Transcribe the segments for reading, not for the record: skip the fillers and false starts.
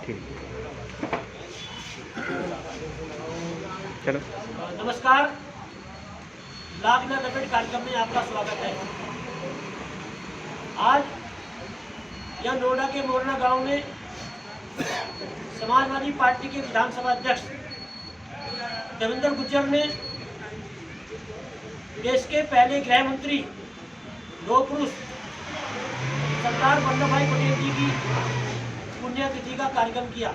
ठीक। चलो। नमस्कार, ब्लॉग में लपेट कार्यक्रम में आपका स्वागत है। आज यह नोएडा के मोरना गांव में समाजवादी पार्टी के विधानसभा अध्यक्ष देवेंद्र गुज्जर ने देश के पहले गृह मंत्री लौह पुरुष सरदार वल्लभ भाई पटेल जी की पुण्यतिथि का कार्यक्रम किया।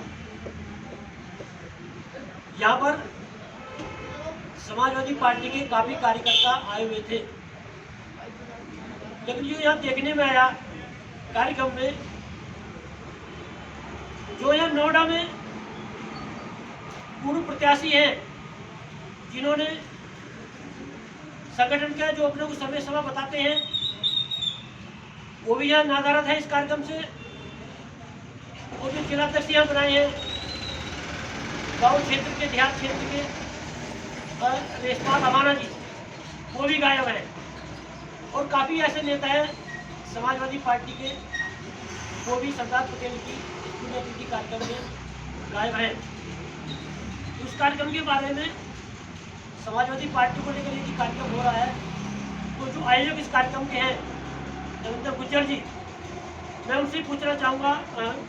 यहाँ पर समाजवादी पार्टी के काफी कार्यकर्ता आए हुए थे, लेकिन जो यहाँ देखने में आया कार्यक्रम में, जो यहाँ नोएडा में पूर्व प्रत्याशी हैं जिन्होंने संगठन का जो अपने को समय समय बताते हैं, वो भी यहाँ नादारत है इस कार्यक्रम से। और जो जिलाध्यक्ष यहाँ बनाए हैं गाँव क्षेत्र के, देहात क्षेत्र के रेशमा अवाना जी, वो भी गायब हैं। और काफ़ी ऐसे नेता हैं समाजवादी पार्टी के, वो भी सरदार पटेल की पुण्यतिथि कार्यक्रम में गायब हैं। उस कार्यक्रम के बारे में समाजवादी पार्टी को लेकर यदि कार्यक्रम हो रहा है, तो जो आयोजक इस कार्यक्रम के हैं देवेंद्र गुज्जर जी, मैं उनसे पूछना चाहूँगा,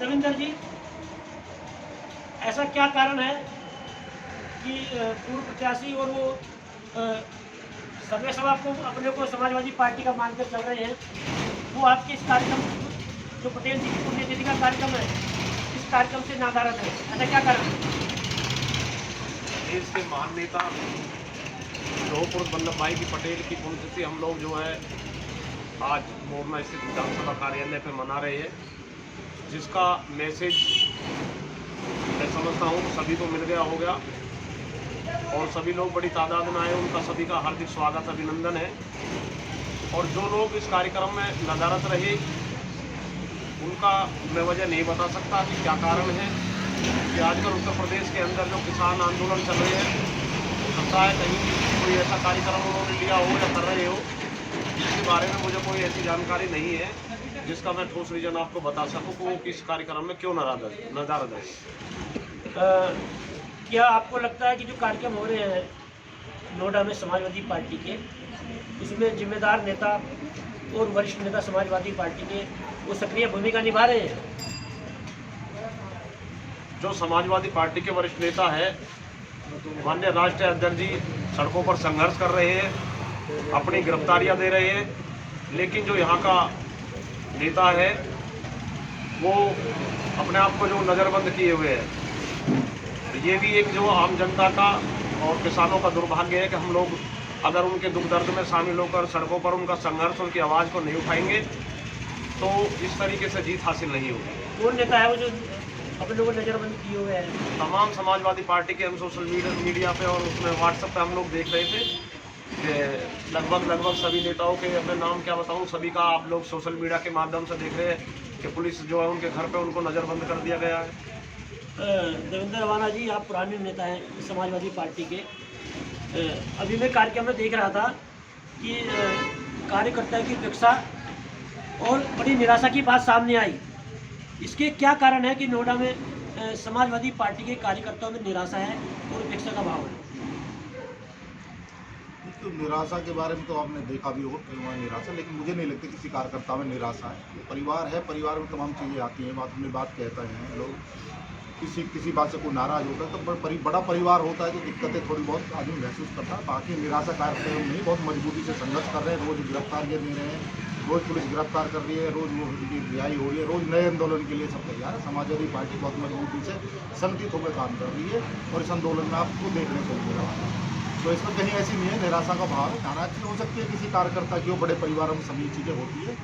देवेंद्र जी, ऐसा क्या कारण है कि पूर्व प्रत्याशी और वो सर्वे सभा को अपने को समाजवादी पार्टी का मानकर चल रहे हैं, वो आपके इस कार्यक्रम जो पटेल जी की पुण्यतिथि का कार्यक्रम है, इस कार्यक्रम से नादारत है? ऐसा क्या कारण है? देश के महान नेता लौह पुरुष वल्लभ भाई की पटेल की पुण्यतिथि हम लोग जो है आज मोरना स्थित विधानसभा कार्यालय पे मना रहे हैं, जिसका मैसेज मैं समझता हूँ सभी को मिल गया होगा और सभी लोग बड़ी तादाद में आए, उनका सभी का हार्दिक स्वागत अभिनंदन है। और जो लोग इस कार्यक्रम में नदारत रहे, उनका मैं वजह नहीं बता सकता कि क्या कारण है कि आजकल उत्तर प्रदेश के अंदर जो किसान आंदोलन चल रहे हैं, हो सकता है कहीं कोई ऐसा कार्यक्रम उन्होंने लिया हो या कर रहे हो, इसके बारे में मुझे कोई ऐसी जानकारी नहीं है जिसका मैं ठोस रीजन आपको बता सकूं कि वो किस कार्यक्रम में क्यों नदारत है। क्या आपको लगता है कि जो कार्यक्रम हो रहे हैं नोएडा में समाजवादी पार्टी के, उसमें जिम्मेदार नेता और वरिष्ठ नेता समाजवादी पार्टी के वो सक्रिय भूमिका निभा रहे हैं? जो समाजवादी पार्टी के वरिष्ठ नेता है, माननीय राष्ट्रीय अध्यक्ष जी सड़कों पर संघर्ष कर रहे हैं, अपनी गिरफ्तारियां दे रहे हैं, लेकिन जो यहाँ का नेता है वो अपने आप को जो नज़रबंद किए हुए है। ये भी एक जो आम जनता का और किसानों का दुर्भाग्य है कि हम लोग अगर उनके दुख दर्द में शामिल होकर सड़कों पर उनका संघर्ष, उनकी आवाज़ को नहीं उठाएंगे तो इस तरीके से जीत हासिल नहीं होगी। कौन नेता है वो जो अपने लोगों को नज़रबंद किए हुए हैं? तमाम समाजवादी पार्टी के हम सोशल मीडिया पे और उसमें व्हाट्सएप पे हम लोग देख रहे थे कि लगभग सभी नेताओं के, अपने नाम क्या बताऊं, सभी का आप लोग सोशल मीडिया के माध्यम से देख रहे हैं कि पुलिस जो है उनके घर पे उनको नज़रबंद कर दिया गया है। देवेंद्र अवाना जी, आप पुराने नेता हैं समाजवादी पार्टी के। अभी मैं कार्यक्रम में देख रहा था कि कार्यकर्ता की उपेक्षा और बड़ी निराशा की बात सामने आई। इसके क्या कारण है कि नोएडा में समाजवादी पार्टी के कार्यकर्ताओं में निराशा है और उपेक्षा का भाव है? तो निराशा के बारे में तो आपने देखा भी होगा कई बार निराशा, लेकिन मुझे नहीं लगता किसी कार्यकर्ता में निराशा है। परिवार है, परिवार में तमाम चीज़ें आती हैं, अपनी बात कहता है लोग, किसी बात से कोई नाराज़ होता है तो बड़ा परिवार होता है तो दिक्कतें थोड़ी बहुत आदमी महसूस करता है। बाकी निराशा कार्यक्रम नहीं, बहुत मजबूती से संघर्ष कर रहे हैं, रोज़ गिरफ्तारियाँ दे रहे हैं, रोज़ पुलिस गिरफ्तार कर रही है, रोज़ वो रिहाई हो रही है, रोज़ नए आंदोलन के लिए सब तैयार है। समाजवादी पार्टी बहुत मजबूती से संगठित होकर काम कर रही है और इस आंदोलन में आपको देखने को मिल रहा है। तो इसमें कहीं ऐसी नहीं है निराशा का भाव। नाराजगी हो सकती है किसी कार्यकर्ता की, वो बड़े परिवारों में सभी चीज़ें होती है,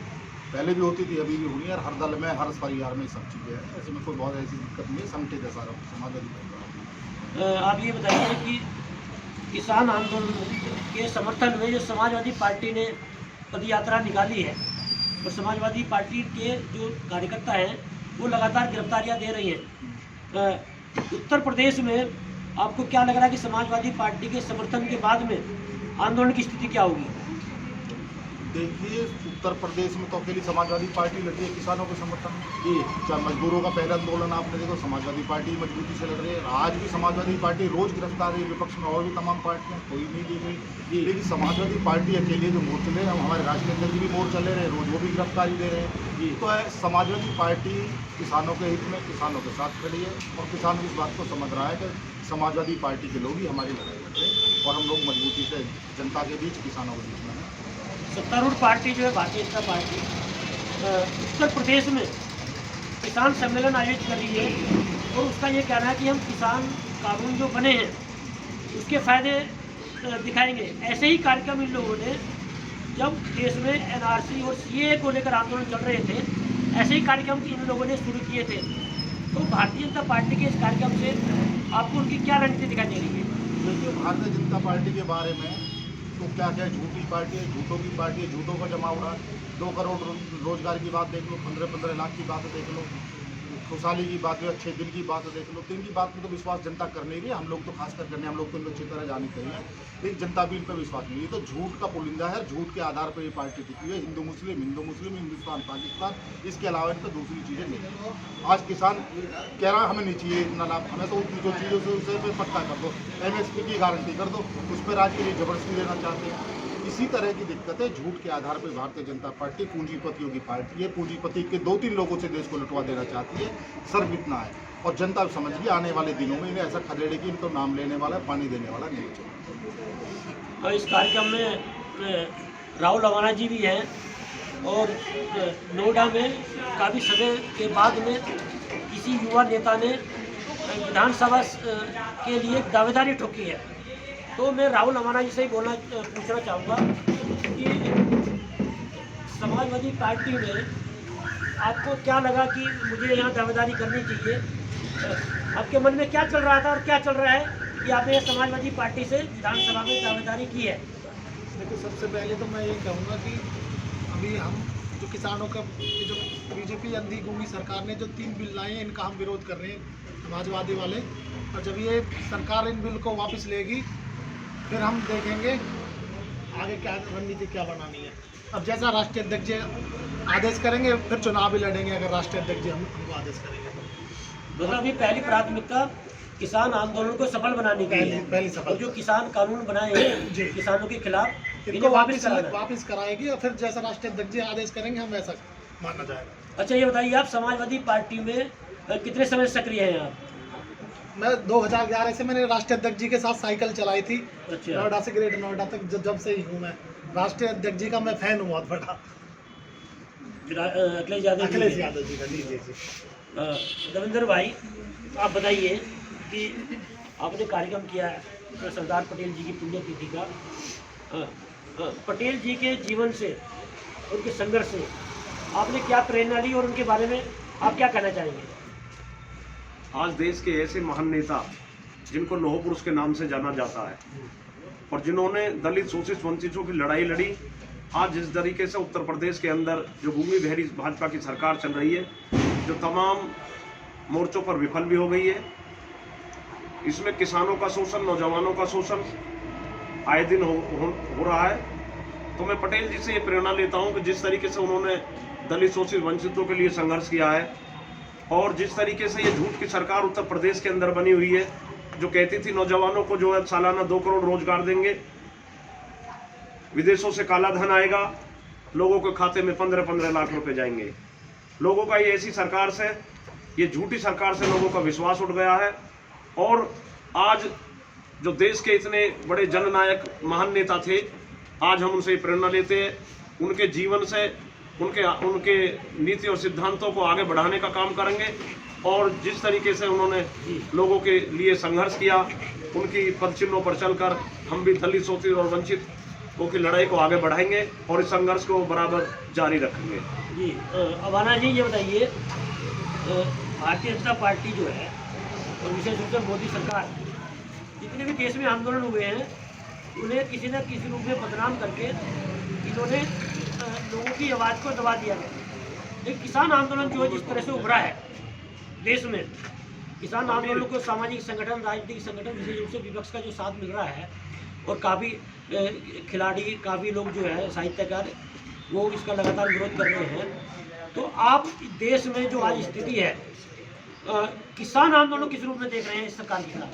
पहले भी होती थी, अभी भी हो रही है, और हर दल में, हर परिवार में सब चीज़ें हैं। ऐसे में कोई बहुत ऐसी दिक्कत नहीं है, संगठित है सारा समाजवादी परिवार। आप ये बताइए कि किसान आंदोलन के समर्थन में जो समाजवादी पार्टी ने पदयात्रा निकाली है और समाजवादी पार्टी के जो कार्यकर्ता हैं वो लगातार गिरफ्तारियां दे रही हैं, उत्तर प्रदेश में आपको क्या लग रहा है कि समाजवादी पार्टी के समर्थन के बाद में आंदोलन की स्थिति क्या होगी? देखिए, उत्तर प्रदेश में तो अकेली समाजवादी पार्टी लड़ी है किसानों के समर्थन में। चाहे मजदूरों का पहला आंदोलन आपने देखो, समाजवादी पार्टी मजबूती से लड़ रही है। आज भी समाजवादी पार्टी रोज गिरफ्तार है, विपक्ष में और भी तमाम पार्टियां, कोई नहीं दी गई। लेकिन समाजवादी पार्टी अकेले जो मोर्चे ले, हमारे राष्ट्रीय अध्यक्ष भी मोर्चा ले रहे हैं, रोज वो भी गिरफ्तारी दे रहे हैं। तो समाजवादी पार्टी किसानों के हित में किसानों के साथ खड़ी है, और किसान इस बात को समझ रहा है कि समाजवादी पार्टी के लोग ही हमारी लड़ाई लड़ रहे हैं, और हम लोग मजबूती से जनता के बीच, किसानों के बीच में हैं। सत्तारूढ़ पार्टी जो है भारतीय जनता पार्टी उत्तर प्रदेश में किसान सम्मेलन आयोजित कर रही है, और उसका ये कहना है कि हम किसान कानून जो बने हैं उसके फायदे दिखाएंगे। ऐसे ही कार्यक्रम इन लोगों ने जब देश में एनआरसी और सीएए को लेकर आंदोलन चल रहे थे, ऐसे ही कार्यक्रम इन लोगों ने शुरू किए थे। तो भारतीय जनता पार्टी के इस कार्यक्रम से आपको उनकी क्या रणनीति दिखाई दे रही है? देखिए, भारतीय जनता पार्टी के बारे में तो क्या क्या झूठी पार्टी है, झूठों की पार्टी है, झूठों का जमा हो रहा है। 2 करोड़ रोजगार की बात देख लो, 15-15 लाख की बात देख लो, खुशहाली की बात है, 6 दिन की बात देख लो, 3 की बात में तो विश्वास जनता कर नहीं रही। हम लोग तो खासकर करने, हम लोग तो अच्छी तरह जाने चाहिए, लेकिन जनता भी इन पर विश्वास नहीं। ये तो झूठ का पुलिंदा है, झूठ के आधार पर ये पार्टी टिकी है। हिंदू मुस्लिम, हिंदुस्तान पाकिस्तान, इसके अलावा इन पर दूसरी चीज़ें नहीं। आज किसान कह रहा है हमें नहीं चाहिए इतना लाभ, हमें तो जो चीज़ों से उसे पक्का कर दो, MSP की गारंटी कर दो, उस पर आज के लिए जबरदस्ती देना चाहते हैं। इसी तरह की दिक्कत है। झूठ के आधार पर भारतीय जनता पार्टी पूंजीपतियों की पार्टी है, पूंजीपति के 2-3 लोगों से देश को लुटवा देना चाहती है। सिर्फ इतना है, और जनता समझ गई आने वाले दिनों में इन्हें ऐसा खदेड़े कि इनको नाम लेने वाला, पानी देने वाला नहीं चाहिए। इस कार्यक्रम में राहुल अवाना जी भी हैं, और नोएडा में काफ़ी समय के बाद में किसी युवा नेता ने विधानसभा के लिए दावेदारी ठोकी है। तो मैं राहुल अवाना जी से ही पूछना चाहूँगा कि समाजवादी पार्टी में आपको क्या लगा कि मुझे यहाँ दावेदारी करनी चाहिए? आपके मन में क्या चल रहा था और क्या चल रहा है कि आपने समाजवादी पार्टी से विधानसभा में दावेदारी की है? देखो, सबसे पहले तो मैं ये कहूँगा कि अभी हम जो किसानों का जो बीजेपी अंधी गूंगी सरकार ने जो 3 बिल लाए हैं, इनका हम विरोध कर रहे हैं समाजवादी वाले। और जब ये सरकार इन बिल को वापस लेगी, फिर हम देखेंगे आगे क्या रणनीति क्या बनानी है। अब जैसा राष्ट्रीय अध्यक्ष आदेश करेंगे, फिर चुनाव भी लड़ेंगे अगर राष्ट्रीय अध्यक्ष हमको आदेश करेंगे तो। मतलब अभी पहली प्राथमिकता किसान आंदोलन को सफल बनाने की है। पहली सफल। और जो किसान कानून बनाए हैं किसानों के खिलाफ, इनको वापस कराएगी, और फिर जैसा राष्ट्रीय अध्यक्ष आदेश करेंगे हम वैसा माना जाएगा। अच्छा, ये बताइए, आप समाजवादी पार्टी में कितने समय सक्रिय हैं आप? मैं 2011 से मैंने राष्ट्रीय अध्यक्ष जी के साथ साइकिल चलाई थी। अच्छा। नोएडा से ग्रेटर नोएडा तक जब से ही हूँ मैं राष्ट्रीय अध्यक्ष जी का मैं फैन हूँ बहुत बड़ा। अखिलेश यादव जी का। जी। रविंद्र भाई, आप बताइए कि आपने कार्यक्रम किया है सरदार पटेल जी की पुण्यतिथि का। पटेल जी के जीवन से, उनके संघर्ष से आपने क्या प्रेरणा ली, और उनके बारे में आप क्या कहना चाहेंगे? आज देश के ऐसे महान नेता जिनको लौह पुरुष के नाम से जाना जाता है, और जिन्होंने दलित शोषित वंचितों की लड़ाई लड़ी, आज जिस तरीके से उत्तर प्रदेश के अंदर जो गूंगी बहरी भाजपा की सरकार चल रही है, जो तमाम मोर्चों पर विफल भी हो गई है, इसमें किसानों का शोषण, नौजवानों का शोषण आए दिन हो रहा है। तो मैं पटेल जी से ये प्रेरणा लेता हूँ कि जिस तरीके से उन्होंने दलित शोषित वंचितों के लिए संघर्ष किया है, और जिस तरीके से ये झूठ की सरकार उत्तर प्रदेश के अंदर बनी हुई है, जो कहती थी नौजवानों को जो है सालाना 2 करोड़ रोजगार देंगे, विदेशों से काला धन आएगा, लोगों के खाते में 15-15 लाख रुपए जाएंगे। लोगों का ये ऐसी सरकार से, ये झूठी सरकार से लोगों का विश्वास उठ गया है। और आज जो देश के इतने बड़े जननायक महान नेता थे, आज हम उनसे प्रेरणा लेते हैं, उनके जीवन से, उनके नीति और सिद्धांतों को आगे बढ़ाने का काम करेंगे। और जिस तरीके से उन्होंने लोगों के लिए संघर्ष किया, उनकी पदचिन्हों पर चलकर हम भी दलित शोषित और वंचितों की लड़ाई को आगे बढ़ाएंगे और इस संघर्ष को बराबर जारी रखेंगे। जी, अवाना जी, ये बताइए, भारतीय जनता पार्टी जो है, और विशेष रूप से मोदी सरकार, जितने भी देश में आंदोलन हुए हैं, उन्हें किसी न किसी रूप में बदनाम करके इन्होंने लोगों की आवाज़ को दबा दिया गया। एक किसान आंदोलन जो है जिस तरह से उभरा है देश में, किसान आंदोलन को सामाजिक संगठन, राजनीतिक संगठन, विशेष रूप से विपक्ष का जो साथ मिल रहा है, और काफ़ी खिलाड़ी, काफ़ी लोग जो है साहित्यकार वो इसका लगातार विरोध कर रहे हैं। तो आप देश में जो आज स्थिति है, किसान आंदोलन किस रूप में देख रहे हैं इस सरकार के खिलाफ?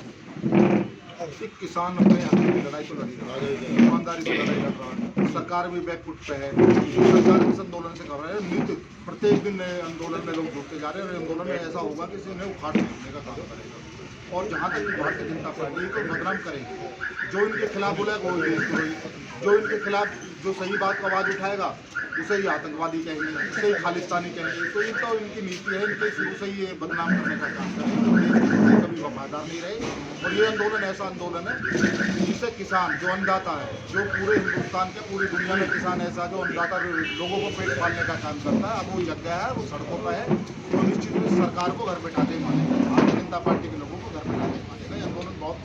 एक किसान अपने हक की लड़ाई तो लड़ी रहा है, ईमानदारी से लड़ाई लड़ रहा है। सरकार भी बैकफुट पे है, सरकार इस आंदोलन से कर रहा है। नित्य प्रत्येक दिन नए आंदोलन में लोग जुड़ते जा रहे हैं और आंदोलन में ऐसा होगा कि इन्हें उखाड़ फेंकने का काम करेगा। और जहाँ तक भारतीय जनता पार्टी को बदनाम करेगी, जो इनके खिलाफ बोलेगा वो देशद्रोही, जो इनके खिलाफ जो सही बात को आवाज़ उठाएगा उसे ही आतंकवादी कहेंगे, उसे ही खालिस्तानी कहेंगे। तो ये तो इनकी नीति है, इनके शुरू से ही ये बदनाम करने का काम करेंगे, कभी वफादार नहीं रहे। और ये आंदोलन ऐसा आंदोलन है जिससे किसान जो अन्नदाता है, जो पूरे हिंदुस्तान के पूरी दुनिया में किसान ऐसा जो अन्नदाता लोगों को पेट पालने का काम करता है, अब वो जग गया है, वो सड़कों पर है। तो निश्चित रूप से सरकार को घर बैठाते ही मानेगा, भारतीय जनता पार्टी के लोगों को घर बैठाते ही मानेगा। ये आंदोलन बहुत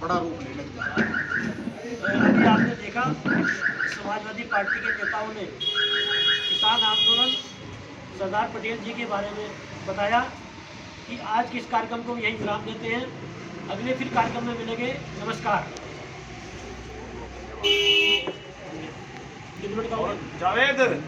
बड़ा रूप लेने जा रहा है। अभी आपने देखा समाजवादी पार्टी के नेताओं ने किसान आंदोलन सरदार पटेल जी के बारे में बताया कि आज के इस कार्यक्रम को यहीं विराम देते हैं, अगले फिर कार्यक्रम में मिलेंगे। नमस्कार। कितने मिनट का हुआ? जावेद।